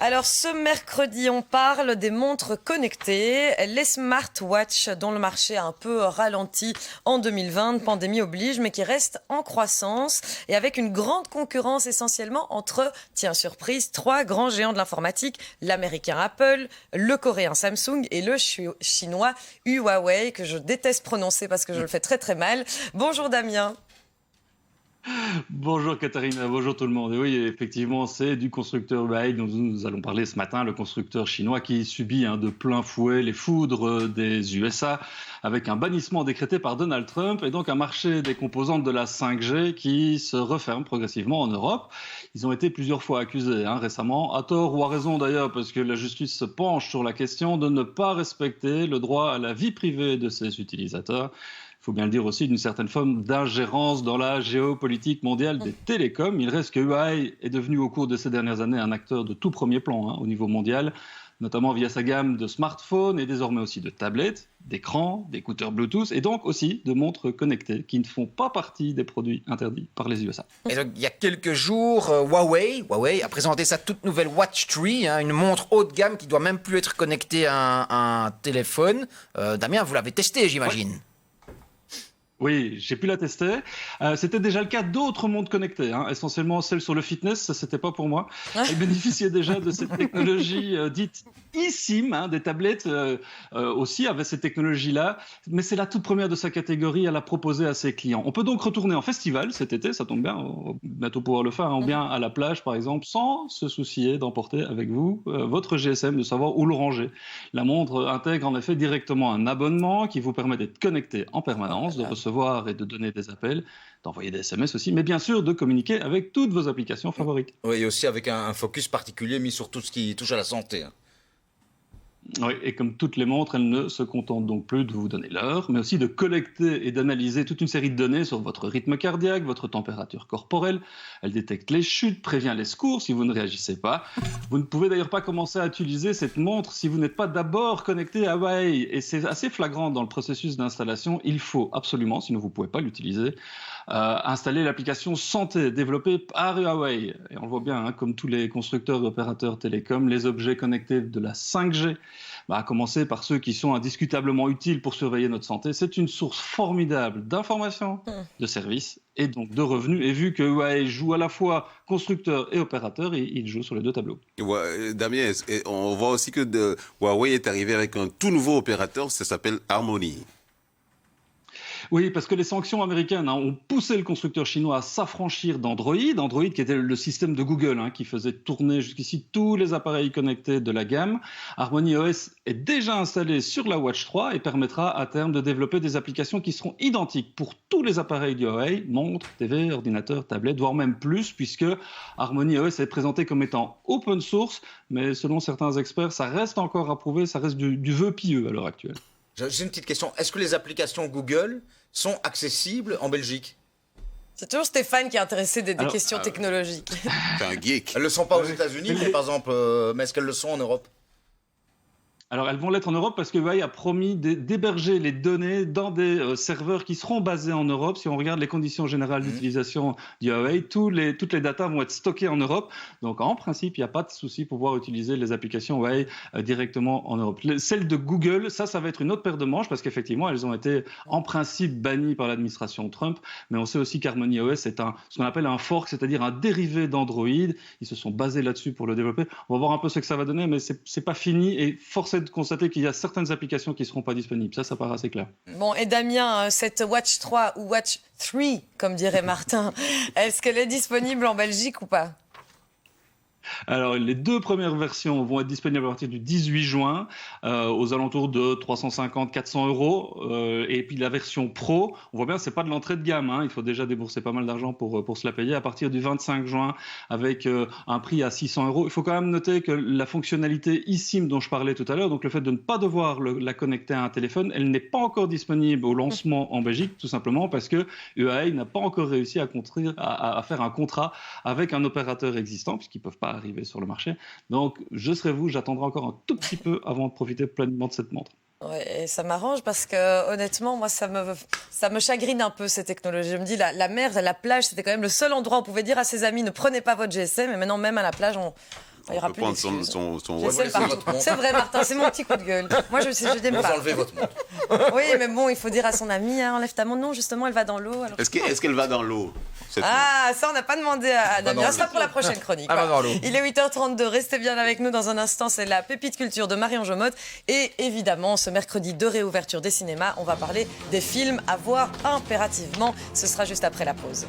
Alors ce mercredi, on parle des montres connectées, les smartwatches dont le marché a un peu ralenti en 2020, pandémie oblige, mais qui restent en croissance et avec une grande concurrence essentiellement entre, tiens surprise, trois grands géants de l'informatique, l'américain Apple, le coréen Samsung et le chinois Huawei, que je déteste prononcer parce que je le fais très très mal. Bonjour Damien. Bonjour Katharina, bonjour tout le monde. Et oui, effectivement, c'est du constructeur Huawei dont nous allons parler ce matin, le constructeur chinois qui subit de plein fouet les foudres des USA avec un bannissement décrété par Donald Trump et donc un marché des composantes de la 5G qui se referme progressivement en Europe. Ils ont été plusieurs fois accusés récemment, à tort ou à raison d'ailleurs, parce que la justice se penche sur la question de ne pas respecter le droit à la vie privée de ses utilisateurs. Il faut bien le dire aussi, d'une certaine forme d'ingérence dans la géopolitique mondiale des télécoms. Il reste que Huawei est devenu au cours de ces dernières années un acteur de tout premier plan au niveau mondial, notamment via sa gamme de smartphones et désormais aussi de tablettes, d'écrans, d'écouteurs Bluetooth et donc aussi de montres connectées qui ne font pas partie des produits interdits par les USA. Et donc, il y a quelques jours, Huawei a présenté sa toute nouvelle Watch 3, une montre haut de gamme qui ne doit même plus être connectée à un téléphone. Damien, vous l'avez testé, j'imagine. Ouais. Oui, j'ai pu la tester. C'était déjà le cas d'autres montres connectées, essentiellement celles sur le fitness, ça c'était pas pour moi. Elles bénéficiaient déjà de cette technologie dite eSIM, des tablettes aussi avaient cette technologie-là, mais c'est la toute première de sa catégorie à la proposer à ses clients. On peut donc retourner en festival cet été, ça tombe bien, on va bientôt pouvoir le faire, ou bien à la plage par exemple, sans se soucier d'emporter avec vous votre GSM, de savoir où le ranger. La montre intègre en effet directement un abonnement qui vous permet d'être connecté en permanence, de recevoir et de donner des appels, d'envoyer des SMS aussi, mais bien sûr de communiquer avec toutes vos applications favorites. Oui, et aussi avec un focus particulier mis sur tout ce qui touche à la santé. Oui, et comme toutes les montres, elles ne se contentent donc plus de vous donner l'heure, mais aussi de collecter et d'analyser toute une série de données sur votre rythme cardiaque, votre température corporelle. Elle détecte les chutes, prévient les secours si vous ne réagissez pas. Vous ne pouvez d'ailleurs pas commencer à utiliser cette montre si vous n'êtes pas d'abord connecté à Huawei. Et c'est assez flagrant dans le processus d'installation. Il faut absolument, sinon vous ne pouvez pas l'utiliser, installer l'application Santé développée par Huawei. Et on le voit bien, comme tous les constructeurs et opérateurs télécoms, les objets connectés de la 5G, à commencer par ceux qui sont indiscutablement utiles pour surveiller notre santé. C'est une source formidable d'informations, de services et donc de revenus. Et vu que Huawei joue à la fois constructeur et opérateur, il joue sur les deux tableaux. Ouais, Damien, on voit aussi que Huawei est arrivé avec un tout nouveau opérateur, ça s'appelle Harmony. Oui, parce que les sanctions américaines ont poussé le constructeur chinois à s'affranchir d'Android. Android qui était le système de Google qui faisait tourner jusqu'ici tous les appareils connectés de la gamme. Harmony OS est déjà installé sur la Watch 3 et permettra à terme de développer des applications qui seront identiques pour tous les appareils du Huawei, montres, TV, ordinateurs, tablettes, voire même plus, puisque Harmony OS est présenté comme étant open source, mais selon certains experts, ça reste encore à prouver, ça reste du vœu pieux à l'heure actuelle. J'ai une petite question. Est-ce que les applications Google sont accessibles en Belgique? C'est toujours Stéphane qui est intéressé des questions technologiques. C'est un geek. Elles ne le sont pas aux États-Unis, mais par exemple, mais est-ce qu'elles le sont en Europe? Alors, elles vont l'être en Europe parce que Huawei a promis d'héberger les données dans des serveurs qui seront basés en Europe. Si on regarde les conditions générales d'utilisation du Huawei, toutes les datas vont être stockées en Europe. Donc, en principe, il n'y a pas de souci pour pouvoir utiliser les applications Huawei directement en Europe. Celles de Google, ça va être une autre paire de manches parce qu'effectivement, elles ont été en principe bannies par l'administration Trump. Mais on sait aussi qu'Harmony OS est ce qu'on appelle un fork, c'est-à-dire un dérivé d'Android. Ils se sont basés là-dessus pour le développer. On va voir un peu ce que ça va donner, mais c'est pas fini et force est de constater qu'il y a certaines applications qui ne seront pas disponibles. Ça paraît assez clair. Bon, et Damien, cette Watch 3 ou Watch 3, comme dirait Martin, est-ce qu'elle est disponible en Belgique ou pas ? Alors, les deux premières versions vont être disponibles à partir du 18 juin, aux alentours de 350-400 €. Et puis la version Pro, on voit bien, c'est pas de l'entrée de gamme. Il faut déjà débourser pas mal d'argent pour se la payer à partir du 25 juin avec un prix à 600 €. Il faut quand même noter que la fonctionnalité eSIM dont je parlais tout à l'heure, donc le fait de ne pas devoir la connecter à un téléphone, elle n'est pas encore disponible au lancement en Belgique, tout simplement parce que Huawei n'a pas encore réussi à faire un contrat avec un opérateur existant, puisqu'ils ne peuvent pas arriver sur le marché. Donc, je serai vous, j'attendrai encore un tout petit peu avant de profiter pleinement de cette montre. Ouais, et ça m'arrange parce que honnêtement, moi, ça me chagrine un peu ces technologies. Je me dis, la mer, la plage, c'était quand même le seul endroit où on pouvait dire à ses amis, ne prenez pas votre GSM. Et maintenant, même à la plage, Il y aura peut plus prendre d'excuses. son J'essaie laisser pas. votre montre. C'est vrai, Martin, c'est mon petit coup de gueule. Moi, je n'aime On va pas. enlever votre montre. Oui, mais bon, il faut dire à son ami, hein, enlève ta montre. Non, justement, elle va dans l'eau. Alors... Est-ce qu'elle va dans l'eau cette Ah, ça, on n'a pas demandé à Damien. Ça sera pour la prochaine chronique. Elle va dans l'eau. Il est 8h32. Restez bien avec nous dans un instant. C'est la pépite culture de Marion Jomotte. Et évidemment, ce mercredi de réouverture des cinémas, on va parler des films à voir impérativement. Ce sera juste après la pause.